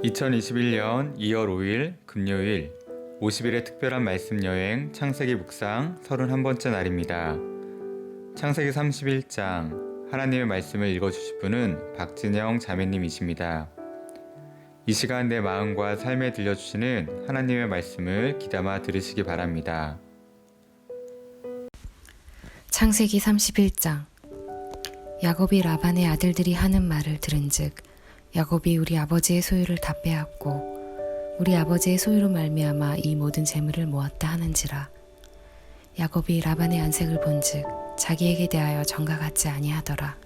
2021년 2월 5일 금요일 50일의 특별한 말씀 여행 창세기 묵상 31번째 날입니다. 창세기 31장 하나님의 말씀을 읽어주실 분은 박진영 자매님이십니다. 이 시간 내 마음과 삶에 들려주시는 하나님의 말씀을 귀담아 들으시기 바랍니다. 창세기 31장. 야곱이 라반의 아들들이 하는 말을 들은즉 야곱이 우리 아버지의 소유를 다 빼앗고 우리 아버지의 소유로 말미암아 이 모든 재물을 모았다 하는지라. 야곱이 라반의 안색을 본즉 자기에게 대하여 정과 같지 아니하더라.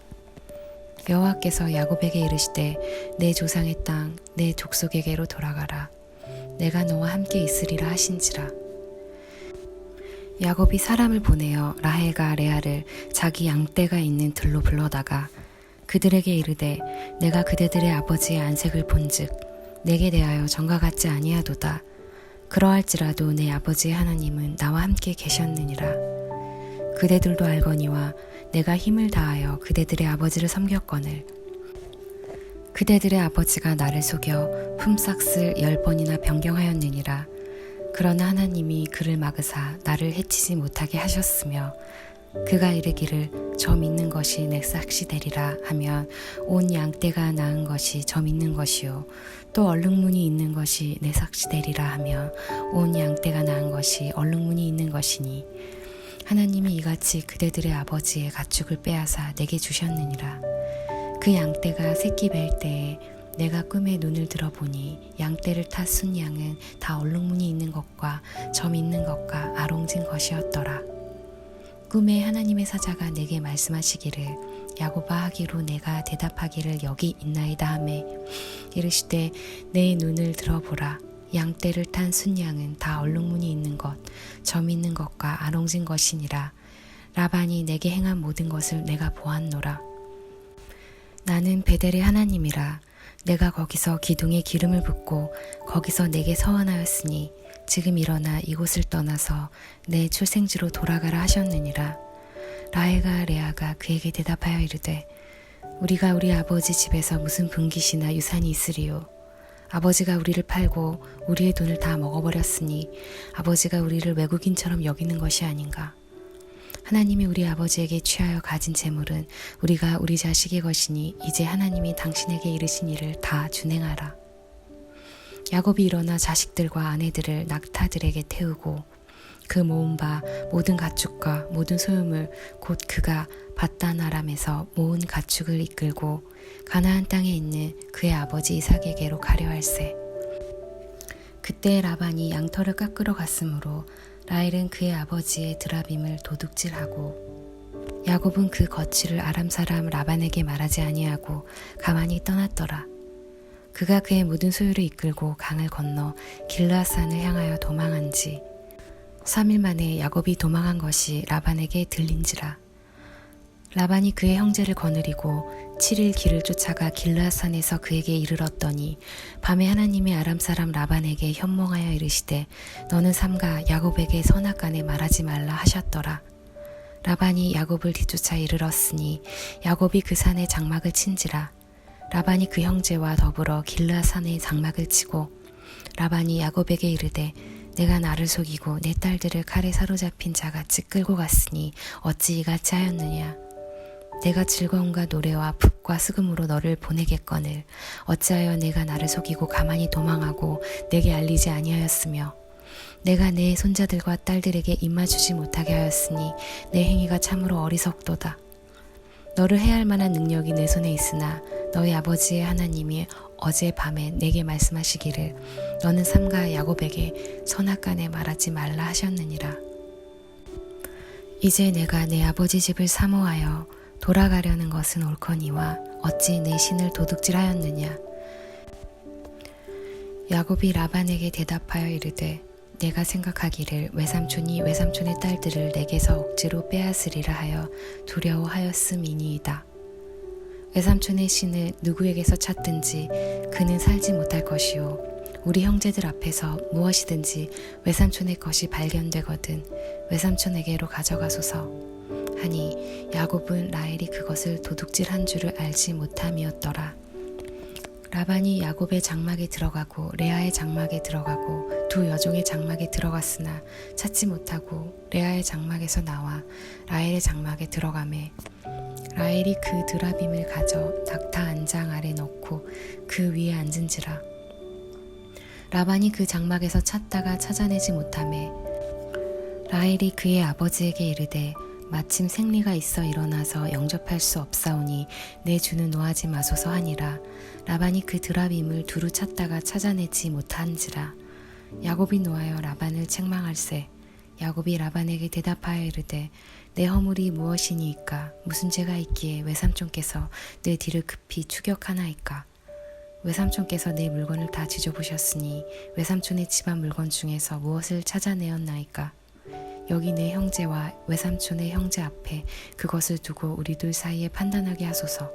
여호와께서 야곱에게 이르시되 내 조상의 땅 내 족속에게로 돌아가라. 내가 너와 함께 있으리라 하신지라. 야곱이 사람을 보내어 라헬과 레아를 자기 양떼가 있는 들로 불러다가 그들에게 이르되 내가 그대들의 아버지의 안색을 본즉 내게 대하여 정과 같지 아니하도다. 그러할지라도 내 아버지의 하나님은 나와 함께 계셨느니라. 그대들도 알거니와 내가 힘을 다하여 그대들의 아버지를 섬겼거늘 그대들의 아버지가 나를 속여 품삯을 10번이나 변경하였느니라. 그러나 하나님이 그를 막으사 나를 해치지 못하게 하셨으며 그가 이르기를 저 믿는 것이 내 삭시 되리라 하면 온 양떼가 낳은 것이 저 믿는 것이요 또 얼룩무늬 있는 것이 내 삭시 되리라 하면 온 양떼가 낳은 것이 얼룩무늬 있는 것이니 하나님이 이같이 그대들의 아버지의 가축을 빼앗아 내게 주셨느니라. 그 양떼가 새끼 뵐 때에 내가 꿈에 눈을 들어보니 양떼를 타 순양은 다 얼룩무늬 있는 것과 점 있는 것과 아롱진 것이었더라. 꿈에 하나님의 사자가 내게 말씀하시기를 야곱아 하기로 내가 대답하기를 여기 있나이다 하매 이르시되 내 눈을 들어보라. 양떼를 탄 순양은 다 얼룩무늬 있는 것, 점 있는 것과 아롱진 것이니라. 라반이 내게 행한 모든 것을 내가 보았노라. 나는 베델의 하나님이라. 내가 거기서 기둥에 기름을 붓고 거기서 내게 서원하였으니 지금 일어나 이곳을 떠나서 내 출생지로 돌아가라 하셨느니라. 라헬과 레아가 그에게 대답하여 이르되 우리가 우리 아버지 집에서 무슨 분깃이나 유산이 있으리요. 아버지가 우리를 팔고 우리의 돈을 다 먹어버렸으니 아버지가 우리를 외국인처럼 여기는 것이 아닌가. 하나님이 우리 아버지에게 취하여 가진 재물은 우리가 우리 자식의 것이니 이제 하나님이 당신에게 이르신 일을 다 준행하라. 야곱이 일어나 자식들과 아내들을 낙타들에게 태우고 그 모은 바 모든 가축과 모든 소유물 곧 그가 밧단 아람에서 모은 가축을 이끌고 가나안 땅에 있는 그의 아버지 이삭에게로 가려 할세. 그때 라반이 양털을 깎으러 갔으므로 라헬은 그의 아버지의 드라빔을 도둑질하고 야곱은 그 거취를 아람 사람 라반에게 말하지 아니하고 가만히 떠났더라. 그가 그의 모든 소유를 이끌고 강을 건너 길르앗산을 향하여 도망한지 3일 만에 야곱이 도망한 것이 라반에게 들린지라. 라반이 그의 형제를 거느리고 7일 길을 쫓아가 길르앗산에서 그에게 이르렀더니 밤에 하나님이 아람 사람 라반에게 현몽하여 이르시되 너는 삼가 야곱에게 선악간에 말하지 말라 하셨더라. 라반이 야곱을 뒤쫓아 이르렀으니 야곱이 그 산에 장막을 친지라. 라반이 그 형제와 더불어 길르앗산에 장막을 치고 라반이 야곱에게 이르되 내가 나를 속이고 내 딸들을 칼에 사로잡힌 자같이 끌고 갔으니 어찌 이같이 하였느냐. 내가 즐거움과 노래와 붓과 수금으로 너를 보내겠거늘 어찌하여 내가 나를 속이고 가만히 도망하고 내게 알리지 아니하였으며 내가 내 손자들과 딸들에게 입맞추지 못하게 하였으니 내 행위가 참으로 어리석도다. 너를 해할 만한 능력이 내 손에 있으나 너희 아버지의 하나님이 어제 밤에 내게 말씀하시기를 너는 삼가 야곱에게 선악간에 말하지 말라 하셨느니라. 이제 내가 내 아버지 집을 사모하여 돌아가려는 것은 옳거니와 어찌 내 신을 도둑질하였느냐. 야곱이 라반에게 대답하여 이르되 내가 생각하기를 외삼촌이 외삼촌의 딸들을 내게서 억지로 빼앗으리라 하여 두려워하였음이니이다. 외삼촌의 신을 누구에게서 찾든지 그는 살지 못할 것이요 우리 형제들 앞에서 무엇이든지 외삼촌의 것이 발견되거든 외삼촌에게로 가져가소서 하니 야곱은 라헬이 그것을 도둑질한 줄을 알지 못함이었더라. 라반이 야곱의 장막에 들어가고 레아의 장막에 들어가고 두 여종의 장막에 들어갔으나 찾지 못하고 레아의 장막에서 나와 라헬의 장막에 들어가매 라헬이 그 드라빔을 가져 낙타 안장 아래 넣고 그 위에 앉은지라. 라반이 그 장막에서 찾다가 찾아내지 못하매 라헬이 그의 아버지에게 이르되 마침 생리가 있어 일어나서 영접할 수 없사오니 내 주는 노하지 마소서 하니라. 라반이 그 드라빔을 두루 찾다가 찾아내지 못한지라. 야곱이 노하여 라반을 책망할세. 야곱이 라반에게 대답하여 이르되 내 허물이 무엇이니이까? 무슨 죄가 있기에 외삼촌께서 내 뒤를 급히 추격하나이까? 외삼촌께서 내 물건을 다 뒤져보셨으니 외삼촌의 집안 물건 중에서 무엇을 찾아내었나이까? 여기 내 형제와 외삼촌의 형제 앞에 그것을 두고 우리 둘 사이에 판단하게 하소서.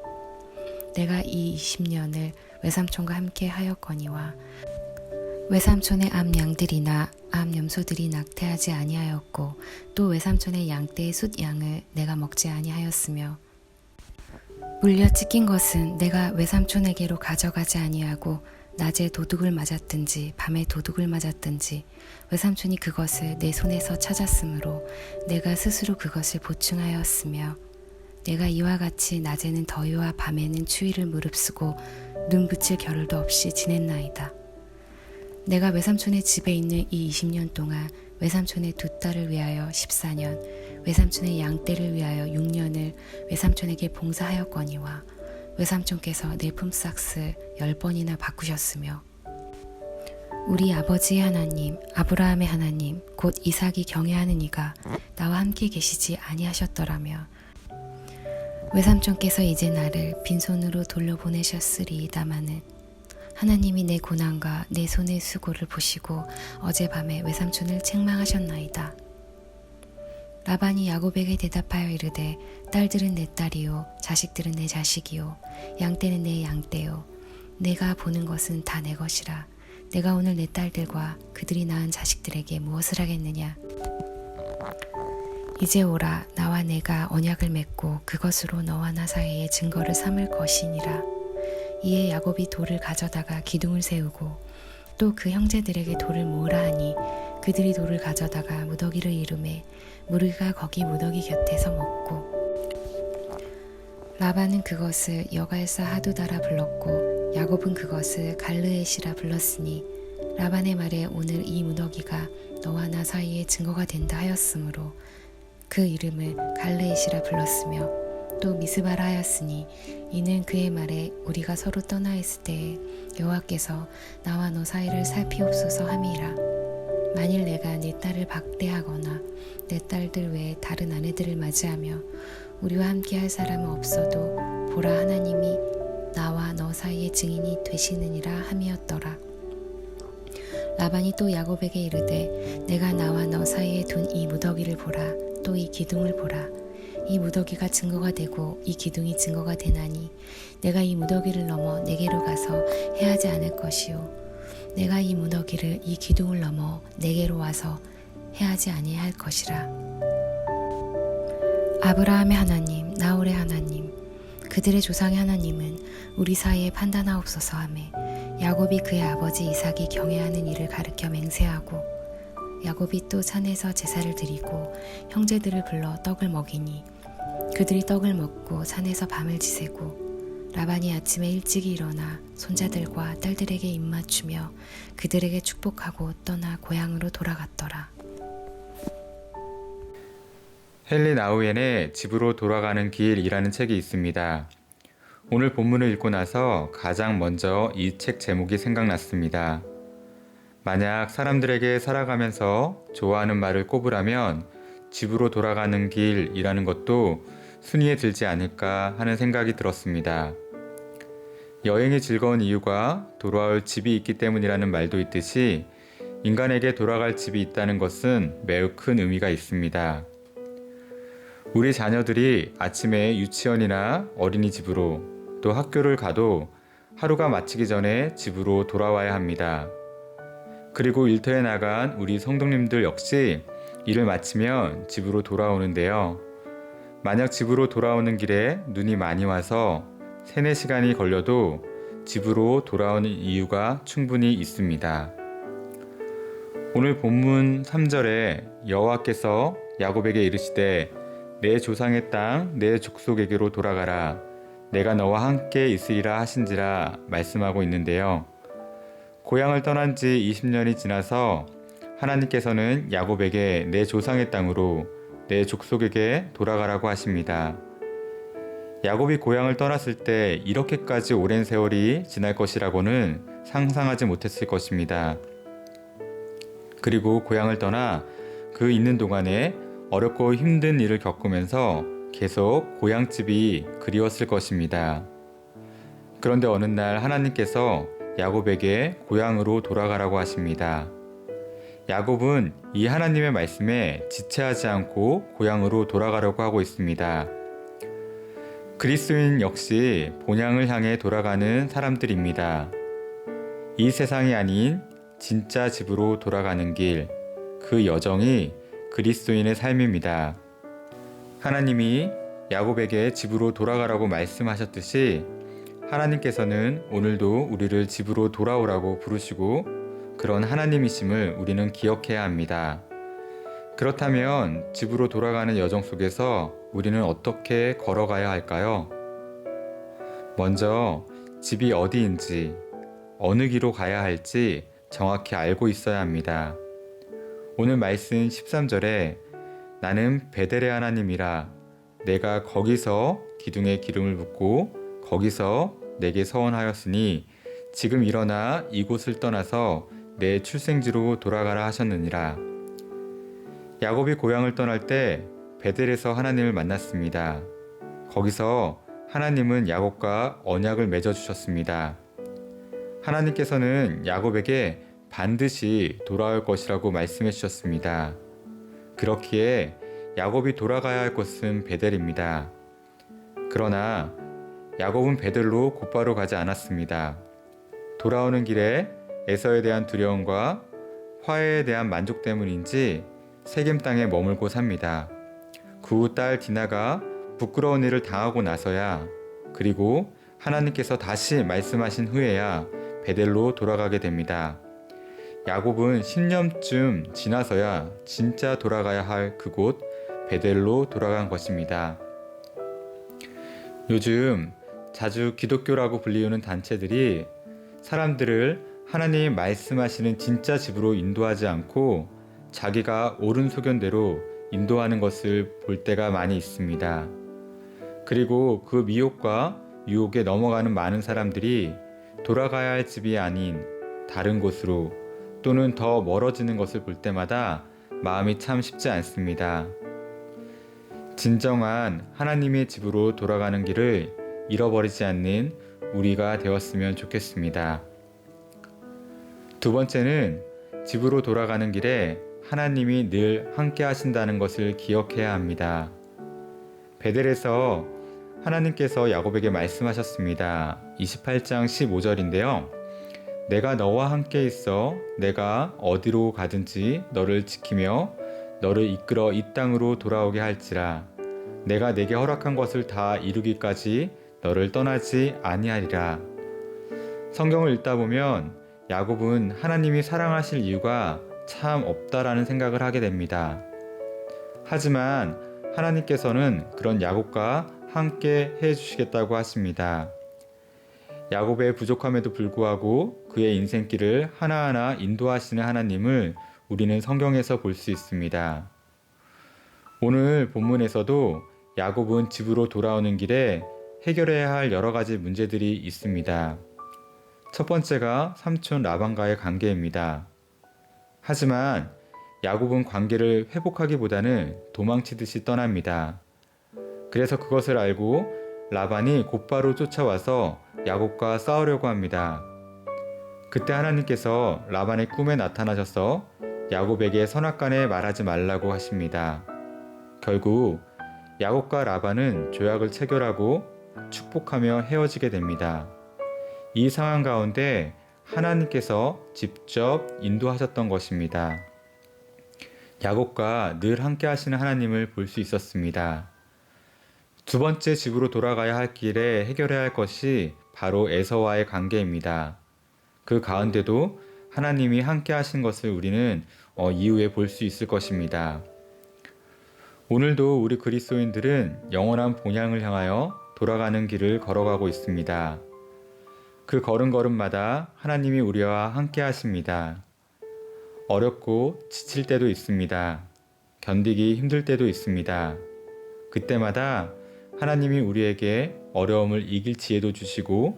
내가 이 20년을 외삼촌과 함께 하였거니와 외삼촌의 암 양들이나 암 염소들이 낙태하지 아니하였고 또 외삼촌의 양떼의 숫 양을 내가 먹지 아니하였으며 물려 찢긴 것은 내가 외삼촌에게로 가져가지 아니하고 낮에 도둑을 맞았든지 밤에 도둑을 맞았든지 외삼촌이 그것을 내 손에서 찾았으므로 내가 스스로 그것을 보충하였으며 내가 이와 같이 낮에는 더위와 밤에는 추위를 무릅쓰고 눈 붙일 겨를도 없이 지냈나이다. 내가 외삼촌의 집에 있는 이 20년 동안 외삼촌의 두 딸을 위하여 14년, 외삼촌의 양떼를 위하여 6년을 외삼촌에게 봉사하였거니와 외삼촌께서 내 품삯을 10번이나 바꾸셨으며 우리 아버지의 하나님, 아브라함의 하나님, 곧 이삭이 경외하는 이가 나와 함께 계시지 아니하셨더라며 외삼촌께서 이제 나를 빈손으로 돌려보내셨으리이다마는 하나님이 내 고난과 내 손의 수고를 보시고 어젯밤에 외삼촌을 책망하셨나이다. 라반이 야곱에게 대답하여 이르되 딸들은 내 딸이요 자식들은 내 자식이요 양떼는 내 양떼요 내가 보는 것은 다 내 것이라. 내가 오늘 내 딸들과 그들이 낳은 자식들에게 무엇을 하겠느냐. 이제 오라. 나와 내가 언약을 맺고 그것으로 너와 나 사이에 증거를 삼을 것이니라. 이에 야곱이 돌을 가져다가 기둥을 세우고 또 그 형제들에게 돌을 모으라 하니 그들이 돌을 가져다가 무더기를 이루매 무리가 거기 무더기 곁에서 먹고 라반은 그것을 여갈사 하두다라 불렀고 야곱은 그것을 갈르에시라 불렀으니 라반의 말에 오늘 이 무더기가 너와 나 사이에 증거가 된다 하였으므로 그 이름을 갈르에시라 불렀으며 또 미스바라 하였으니 이는 그의 말에 우리가 서로 떠나 있을 때에 여호와께서 나와 너 사이를 살피옵소서 함이라. 만일 내가 내 딸을 박대하거나 내 딸들 외에 다른 아내들을 맞이하며 우리와 함께 할 사람은 없어도 보라 하나님이 나와 너 사이의 증인이 되시느니라 함이었더라. 라반이 또 야곱에게 이르되 내가 나와 너 사이에 둔 이 무더기를 보라. 또 이 기둥을 보라. 이 무더기가 증거가 되고 이 기둥이 증거가 되나니 내가 이 무더기를 넘어 내게로 가서 해하지 않을 것이요 내가 이 무더기를 이 기둥을 넘어 내게로 와서 해하지 아니할 것이라. 아브라함의 하나님, 나홀의 하나님, 그들의 조상의 하나님은 우리 사이에 판단하옵소서 하매 야곱이 그의 아버지 이삭이 경외하는 일을 가르쳐 맹세하고 야곱이 또 산에서 제사를 드리고 형제들을 불러 떡을 먹이니 그들이 떡을 먹고 산에서 밤을 지새고 라반이 아침에 일찍이 일어나 손자들과 딸들에게 입맞추며 그들에게 축복하고 떠나 고향으로 돌아갔더라. 헨리 나우엔의 집으로 돌아가는 길이라는 책이 있습니다. 오늘 본문을 읽고 나서 가장 먼저 이 책 제목이 생각났습니다. 만약 사람들에게 살아가면서 좋아하는 말을 꼽으라면 집으로 돌아가는 길이라는 것도 순위에 들지 않을까 하는 생각이 들었습니다. 여행이 즐거운 이유가 돌아올 집이 있기 때문이라는 말도 있듯이 인간에게 돌아갈 집이 있다는 것은 매우 큰 의미가 있습니다. 우리 자녀들이 아침에 유치원이나 어린이집으로 또 학교를 가도 하루가 마치기 전에 집으로 돌아와야 합니다. 그리고 일터에 나간 우리 성도님들 역시 일을 마치면 집으로 돌아오는데요. 만약 집으로 돌아오는 길에 눈이 많이 와서 3-4시간이 걸려도 집으로 돌아오는 이유가 충분히 있습니다. 오늘 본문 3절에 여호와께서 야곱에게 이르시되 내 조상의 땅 내 족속에게로 돌아가라 내가 너와 함께 있으리라 하신지라 말씀하고 있는데요. 고향을 떠난 지 20년이 지나서 하나님께서는 야곱에게 내 조상의 땅으로 내 족속에게 돌아가라고 하십니다. 야곱이 고향을 떠났을 때 이렇게까지 오랜 세월이 지날 것이라고는 상상하지 못했을 것입니다. 그리고 고향을 떠나 그 있는 동안에 어렵고 힘든 일을 겪으면서 계속 고향집이 그리웠을 것입니다. 그런데 어느 날 하나님께서 야곱에게 고향으로 돌아가라고 하십니다. 야곱은 이 하나님의 말씀에 지체하지 않고 고향으로 돌아가려고 하고 있습니다. 그리스도인 역시 본향을 향해 돌아가는 사람들입니다. 이 세상이 아닌 진짜 집으로 돌아가는 길, 그 여정이 그리스도인의 삶입니다. 하나님이 야곱에게 집으로 돌아가라고 말씀하셨듯이 하나님께서는 오늘도 우리를 집으로 돌아오라고 부르시고 그런 하나님이심을 우리는 기억해야 합니다. 그렇다면 집으로 돌아가는 여정 속에서 우리는 어떻게 걸어가야 할까요? 먼저 집이 어디인지, 어느 길로 가야 할지 정확히 알고 있어야 합니다. 오늘 말씀 13절에 나는 베델의 하나님이라 내가 거기서 기둥에 기름을 붓고 거기서 내게 서원하였으니 지금 일어나 이곳을 떠나서 내 출생지로 돌아가라 하셨느니라. 야곱이 고향을 떠날 때 베델에서 하나님을 만났습니다. 거기서 하나님은 야곱과 언약을 맺어 주셨습니다. 하나님께서는 야곱에게 반드시 돌아올 것이라고 말씀해 주셨습니다. 그렇기에 야곱이 돌아가야 할 곳은 베델입니다. 그러나 야곱은 베델로 곧바로 가지 않았습니다. 돌아오는 길에 에서에 대한 두려움과 화해에 대한 만족 때문인지 세겜 땅에 머물고 삽니다. 그 후 딸 디나가 부끄러운 일을 당하고 나서야 그리고 하나님께서 다시 말씀하신 후에야 베델로 돌아가게 됩니다. 야곱은 10년쯤 지나서야 진짜 돌아가야 할 그곳 베델로 돌아간 것입니다. 요즘 자주 기독교라고 불리우는 단체들이 사람들을 하나님이 말씀하시는 진짜 집으로 인도하지 않고 자기가 옳은 소견대로 인도하는 것을 볼 때가 많이 있습니다. 그리고 그 미혹과 유혹에 넘어가는 많은 사람들이 돌아가야 할 집이 아닌 다른 곳으로 또는 더 멀어지는 것을 볼 때마다 마음이 참 쉽지 않습니다. 진정한 하나님의 집으로 돌아가는 길을 잃어버리지 않는 우리가 되었으면 좋겠습니다. 두 번째는 집으로 돌아가는 길에 하나님이 늘 함께 하신다는 것을 기억해야 합니다. 베델에서 하나님께서 야곱에게 말씀하셨습니다. 28장 15절인데요. 내가 너와 함께 있어 내가 어디로 가든지 너를 지키며 너를 이끌어 이 땅으로 돌아오게 할지라. 내가 내게 허락한 것을 다 이루기까지 너를 떠나지 아니하리라. 성경을 읽다 보면 야곱은 하나님이 사랑하실 이유가 참 없다라는 생각을 하게 됩니다. 하지만 하나님께서는 그런 야곱과 함께 해주시겠다고 하십니다. 야곱의 부족함에도 불구하고 그의 인생길을 하나하나 인도하시는 하나님을 우리는 성경에서 볼 수 있습니다. 오늘 본문에서도 야곱은 집으로 돌아오는 길에 해결해야 할 여러 가지 문제들이 있습니다. 첫 번째가 삼촌 라반과의 관계입니다. 하지만 야곱은 관계를 회복하기보다는 도망치듯이 떠납니다. 그래서 그것을 알고 라반이 곧바로 쫓아와서 야곱과 싸우려고 합니다. 그때 하나님께서 라반의 꿈에 나타나셔서 야곱에게 선악간에 말하지 말라고 하십니다. 결국 야곱과 라반은 조약을 체결하고 축복하며 헤어지게 됩니다. 이 상황 가운데 하나님께서 직접 인도하셨던 것입니다. 야곱과 늘 함께 하시는 하나님을 볼 수 있었습니다. 두 번째 집으로 돌아가야 할 길에 해결해야 할 것이 바로 에서와의 관계입니다. 그 가운데도 하나님이 함께 하신 것을 우리는 이후에 볼 수 있을 것입니다. 오늘도 우리 그리스도인들은 영원한 본향을 향하여 돌아가는 길을 걸어가고 있습니다. 그 걸음걸음마다 하나님이 우리와 함께 하십니다. 어렵고 지칠 때도 있습니다. 견디기 힘들 때도 있습니다. 그때마다 하나님이 우리에게 어려움을 이길 지혜도 주시고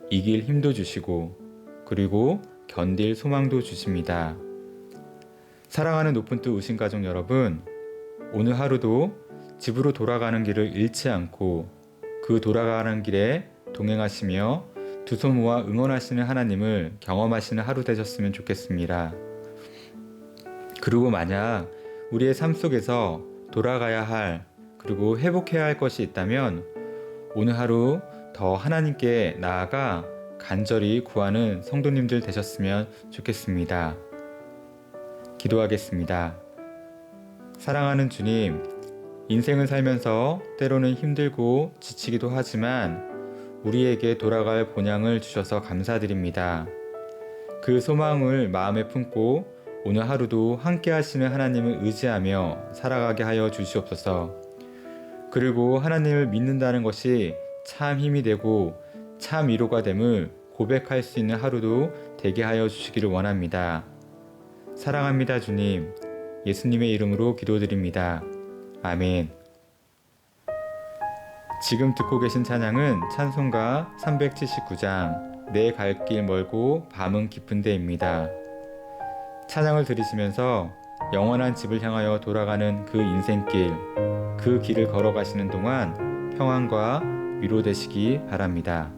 이길 힘도 주시고 그리고 견딜 소망도 주십니다. 사랑하는 높은 뜻 우신 가족 여러분, 오늘 하루도 집으로 돌아가는 길을 잃지 않고 그 돌아가는 길에 동행하시며 두 손 모아 응원하시는 하나님을 경험하시는 하루 되셨으면 좋겠습니다. 그리고 만약 우리의 삶 속에서 돌아가야 할 그리고 회복해야 할 것이 있다면 오늘 하루 더 하나님께 나아가 간절히 구하는 성도님들 되셨으면 좋겠습니다. 기도하겠습니다. 사랑하는 주님, 인생을 살면서 때로는 힘들고 지치기도 하지만 우리에게 돌아갈 본향을 주셔서 감사드립니다. 그 소망을 마음에 품고 오늘 하루도 함께 하시는 하나님을 의지하며 살아가게 하여 주시옵소서. 그리고 하나님을 믿는다는 것이 참 힘이 되고 참 위로가 됨을 고백할 수 있는 하루도 되게 하여 주시기를 원합니다. 사랑합니다, 주님. 예수님의 이름으로 기도드립니다. 아멘. 지금 듣고 계신 찬양은 찬송가 379장 내 갈 길 멀고 밤은 깊은 데입니다. 찬양을 들으시면서 영원한 집을 향하여 돌아가는 그 인생길, 그 길을 걸어가시는 동안 평안과 위로되시기 바랍니다.